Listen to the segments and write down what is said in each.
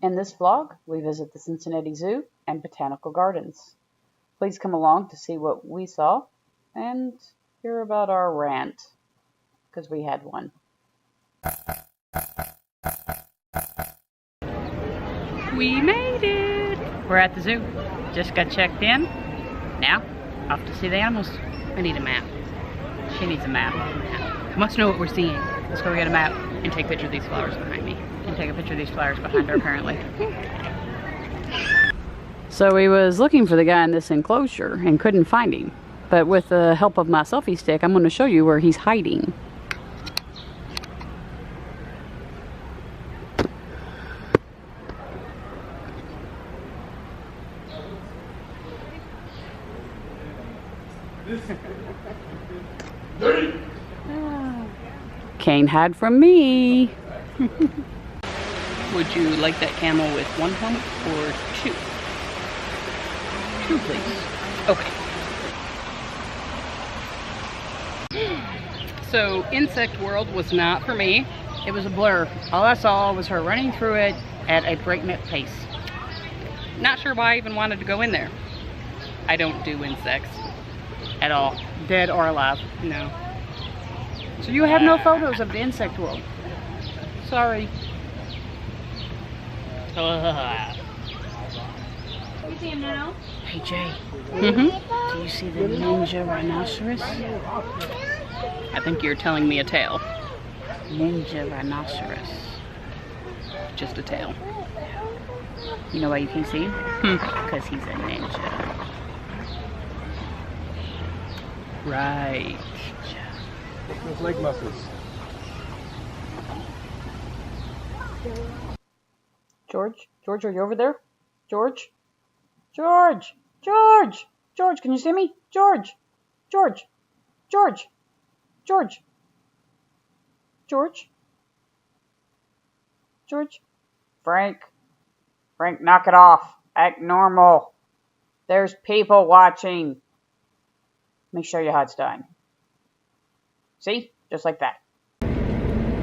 In this vlog, we visit the Cincinnati Zoo and Botanical Gardens. Please come along to see what we saw and hear about our rant, because we had one. We made it! We're at the zoo. Just got checked in. Now, off to see the animals. I need a map. She needs a map. I must know what we're seeing. Let's go get a map and take a picture of these flowers behind me. And take a picture of these flowers behind her, apparently. So we was looking for the guy in this enclosure and couldn't find him. But with the help of my selfie stick, I'm going to show you where he's hiding. Can't hide from me. Would you like that camel with one helmet or two? Two, please. Okay. So, insect world was not for me. It was a blur. All I saw was her running through it at a breakneck pace. Not sure why I even wanted to go in there. I don't do insects at all. Dead or alive. No. So you have no photos of the insect world. Sorry. You see him now? Hey Jay. Do you see the ninja rhinoceros? I think you're telling me a tale. Ninja rhinoceros. Just a tale. You know why you can see him? Because he's a ninja. Right. Those leg muscles. George? George, are you over there? George? George! George! George, can you see me? George! George! George! George! George? George? Frank? Frank, knock it off. Act normal. There's people watching. Let me show you how it's done. See? Just like that.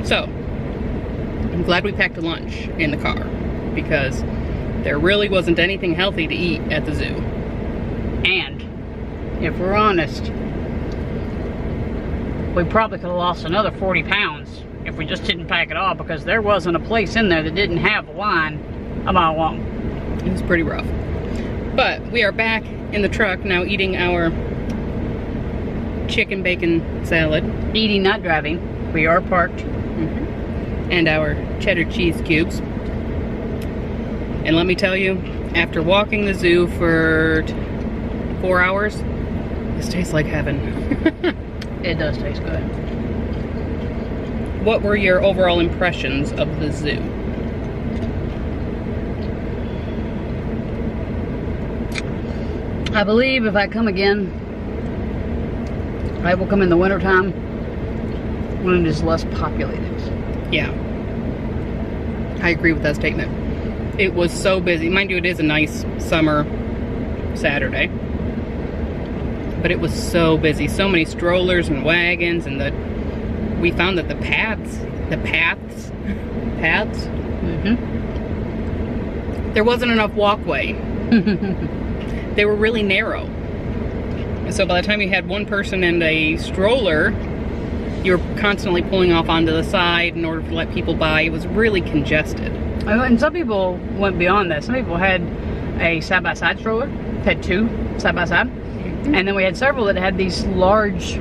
So, I'm glad we packed a lunch in the car because there really wasn't anything healthy to eat at the zoo. And, if we're honest, we probably could have lost another 40 pounds if we just didn't pack it all, because there wasn't a place in there that didn't have a line a mile long. It was pretty rough. But we are back in the truck now eating our chicken bacon salad. Eating, not driving. We are parked. And our cheddar cheese cubes. And let me tell you, after walking the zoo for 4 hours, this tastes like heaven. It does taste good. What were your overall impressions of the zoo? I believe if I come again, I will come in the wintertime when it is less populated. Yeah. I agree with that statement. It was so busy. Mind you, it is a nice summer Saturday. But it was so busy. So many strollers and wagons, and we found that the paths, there wasn't enough walkway. They were really narrow. So by the time you had one person and a stroller, you were constantly pulling off onto the side in order to let people by. It was really congested. And some people went beyond that. Some people had a side-by-side stroller, had two side-by-side. And then we had several that had these large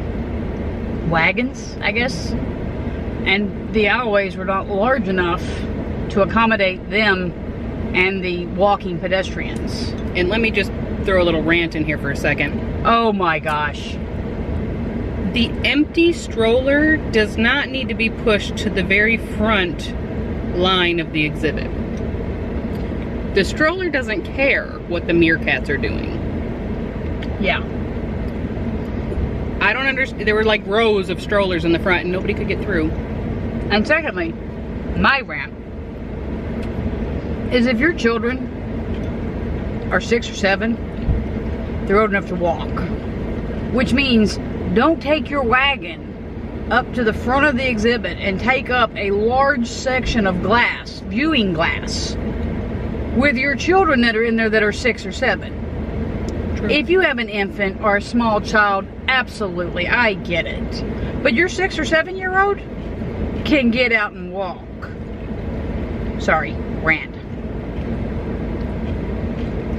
wagons, I guess. And the alleyways were not large enough to accommodate them and the walking pedestrians. And let me just throw a little rant in here for a second. Oh my gosh. The empty stroller does not need to be pushed to the very front line of the exhibit. The stroller doesn't care what the meerkats are doing. Yeah. I don't understand. There were like rows of strollers in the front and nobody could get through. And secondly, my rant is if your children are 6 or 7, they're old enough to walk. Which means don't take your wagon up to the front of the exhibit and take up a large section of glass, viewing glass. with your children that are in there that are 6 or 7. True. If you have an infant or a small child, absolutely, I get it. But your 6 or 7-year-old can get out and walk. Sorry, rant.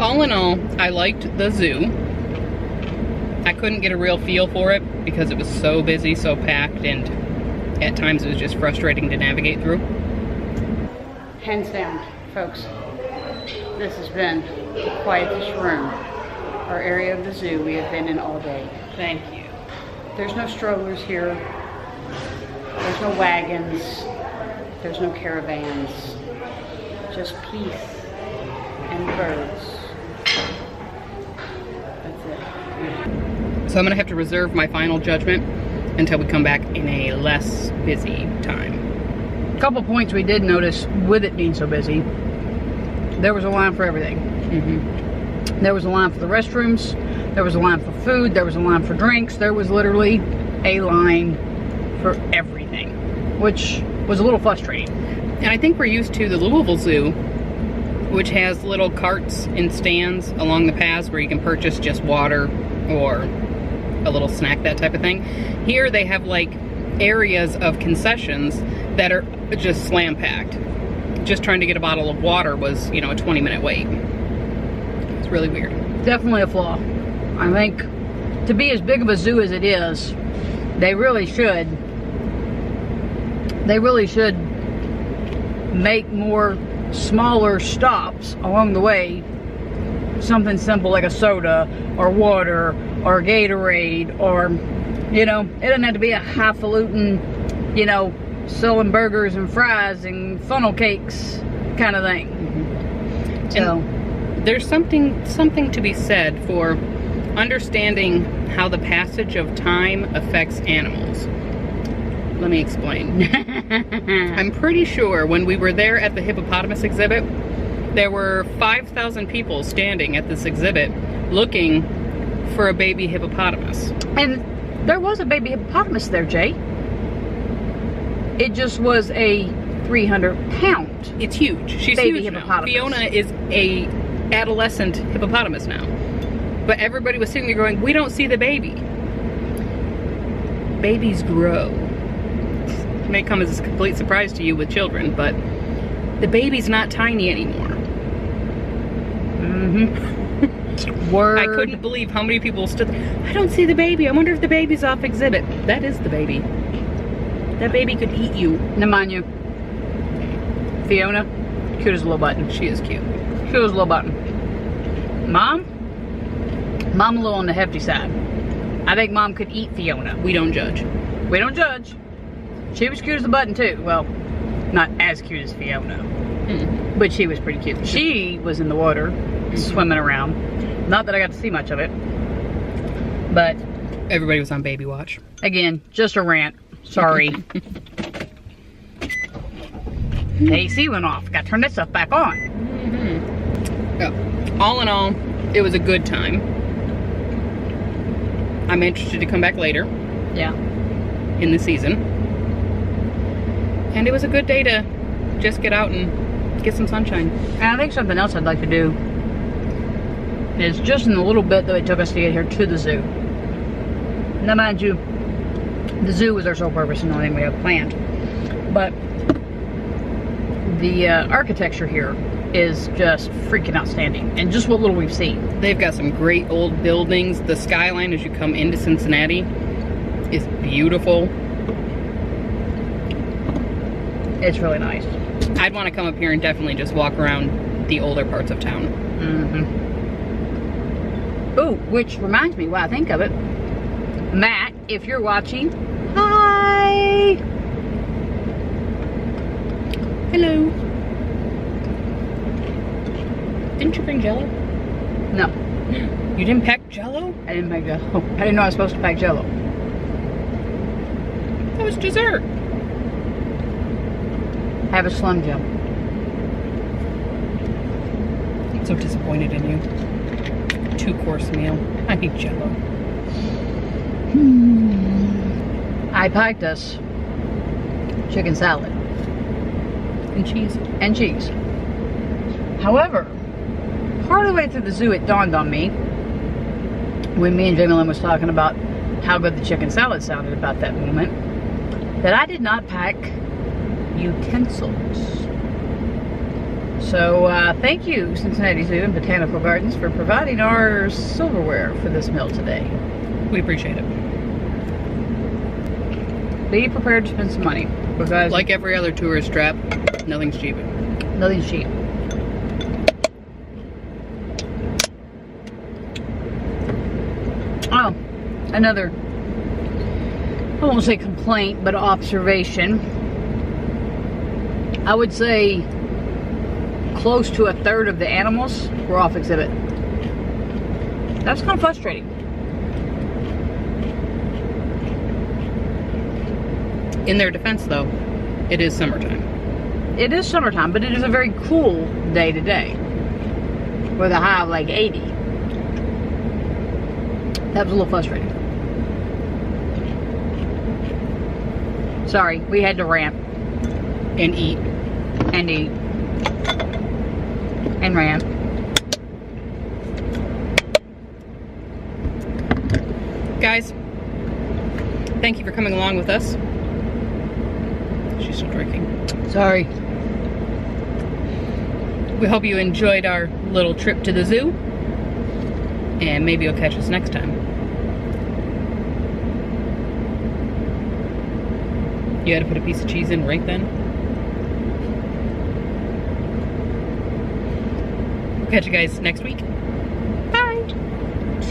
All in all, I liked the zoo. I couldn't get a real feel for it because it was so busy, so packed, and at times it was just frustrating to navigate through. Hands down, folks, this has been the quietest room or area of the zoo we have been in all day. Thank you. There's no strollers here. There's no wagons. There's no caravans. Just peace and birds. That's it. So I'm gonna have to reserve my final judgment until we come back in a less busy time. A couple points we did notice with it being so busy. There was a line for everything. There was a line for the restrooms. There was a line for food. There was a line for drinks. There was literally a line for everything, which was a little frustrating. And I think we're used to the Louisville Zoo, which has little carts and stands along the paths where you can purchase just water or a little snack, that type of thing. Here they have like areas of concessions that are just slam packed. Just trying to get a bottle of water was, you know, a 20-minute wait. It's really weird. Definitely a flaw. I think to be as big of a zoo as it is, they really should make more smaller stops along the way. Something simple like a soda or water or Gatorade, or, you know, it doesn't have to be a highfalutin, you know, selling burgers and fries and funnel cakes kind of thing. So there's something to be said for understanding how the passage of time affects animals. Let me explain. I'm pretty sure when we were there at the hippopotamus exhibit, there were 5,000 people standing at this exhibit looking for a baby hippopotamus. And there was a baby hippopotamus there, Jay. It just was a 300-pound. It's huge. She's baby huge hippopotamus. Now. Fiona is a adolescent hippopotamus now. But everybody was sitting there going, we don't see the baby. Babies grow. It may come as a complete surprise to you with children, but the baby's not tiny anymore. Word. I couldn't believe how many people stood there. I don't see the baby. I wonder if the baby's off exhibit. That is the baby. That baby could eat you. Now mind you, Fiona, cute as a little button. She is cute. Cute as a little button. Mom a little on the hefty side. I think Mom could eat Fiona. We don't judge. We don't judge. She was cute as a button too. Well, not as cute as Fiona, but she was pretty cute. She was in the water, swimming around. Not that I got to see much of it, but everybody was on baby watch. Again, just a rant. Sorry. The AC went off. Got to turn this stuff back on. Yeah. All in all, it was a good time. I'm interested to come back later. Yeah. In the season. And it was a good day to just get out and get some sunshine. And I think something else I'd like to do is just in the little bit that it took us to get here to the zoo. Now mind you, the zoo was our sole purpose and the only thing we have planned. But the architecture here is just freaking outstanding. And just what little we've seen. They've got some great old buildings. The skyline as you come into Cincinnati is beautiful. It's really nice. I'd want to come up here and definitely just walk around the older parts of town. Oh, which reminds me, while I think of it, Matt, if you're watching, hi! Hello. Didn't you bring Jell-O? No. You didn't pack Jell-O? I didn't pack Jell-O. I didn't know I was supposed to pack Jell-O. That was dessert. Have a Slim Jim. I'm so disappointed in you. 2-course meal. I need Jell-O. I packed us chicken salad. And cheese. And cheese. However, part of the way through the zoo, it dawned on me when me and Jamie was talking about how good the chicken salad sounded about that moment, that I did not pack utensils. So thank you, Cincinnati Zoo and Botanical Gardens, for providing our silverware for this meal today. We appreciate it. Be prepared to spend some money, because Like every other tourist trap, nothing's cheap. nothing's cheap. Oh, another, I won't say complaint, but observation. I would say close to a third of the animals were off exhibit. That's kind of frustrating. In their defense, though, it is summertime. It is summertime, but it is a very cool day today, with a high of like 80. That was a little frustrating. Sorry, we had to rant And eat. and eat and rant. Guys, thank you for coming along with us. She's still drinking. Sorry. We hope you enjoyed our little trip to the zoo. And maybe you'll catch us next time. You had to put a piece of cheese in right then? We'll catch you guys next week. Bye!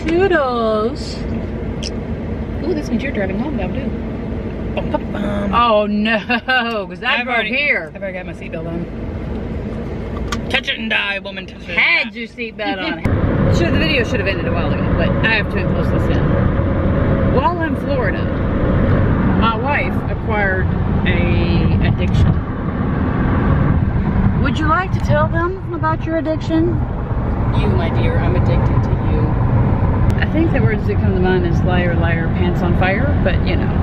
Toodles. Ooh, this means you're driving home now, too. Oh no, because I drove here. I've already got my seatbelt on. Touch it and die, woman. Touch it and Had die. your seatbelt on. Sure, the video should have ended a while ago, but I have to enclose this in. While in Florida, my wife acquired a addiction. Would you like to tell them about your addiction? You, my dear, I'm addicted to you. I think the words that come to mind is liar, liar, pants on fire, but you know.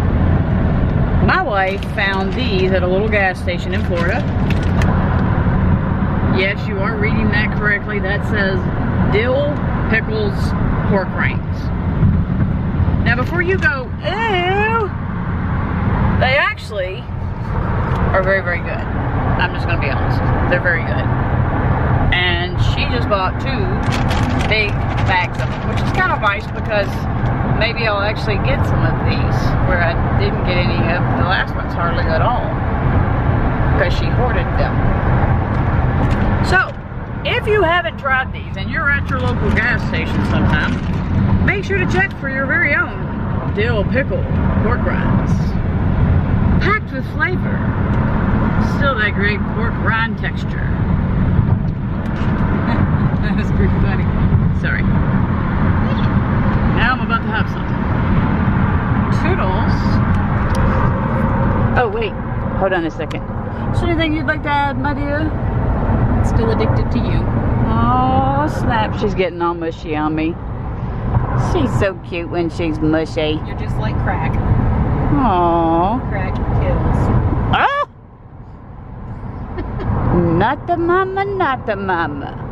My wife found these at a little gas station in Florida. Yes, you are reading that correctly. That says dill, pickles, pork rinds. Now before you go, ew, they actually are very, very good. I'm just going to be honest. They're very good. And she just bought 2 big bags of them, which is kind of nice because maybe I'll actually get some of these where I didn't get any of the last ones hardly at all because she hoarded them. So, if you haven't tried these and you're at your local gas station sometime, make sure to check for your very own dill pickle pork rinds. Packed with flavor. Still that great pork rind texture. That was pretty funny. Sorry. Now I'm about to have some. Toodles. Oh wait, hold on a second. Is there anything you'd like to add, my dear? Still addicted to you. Oh snap, she's getting all mushy on me. She's so cute when she's mushy. You're just like crack. Aww. Crack kills. Ah! Not the mama, not the mama.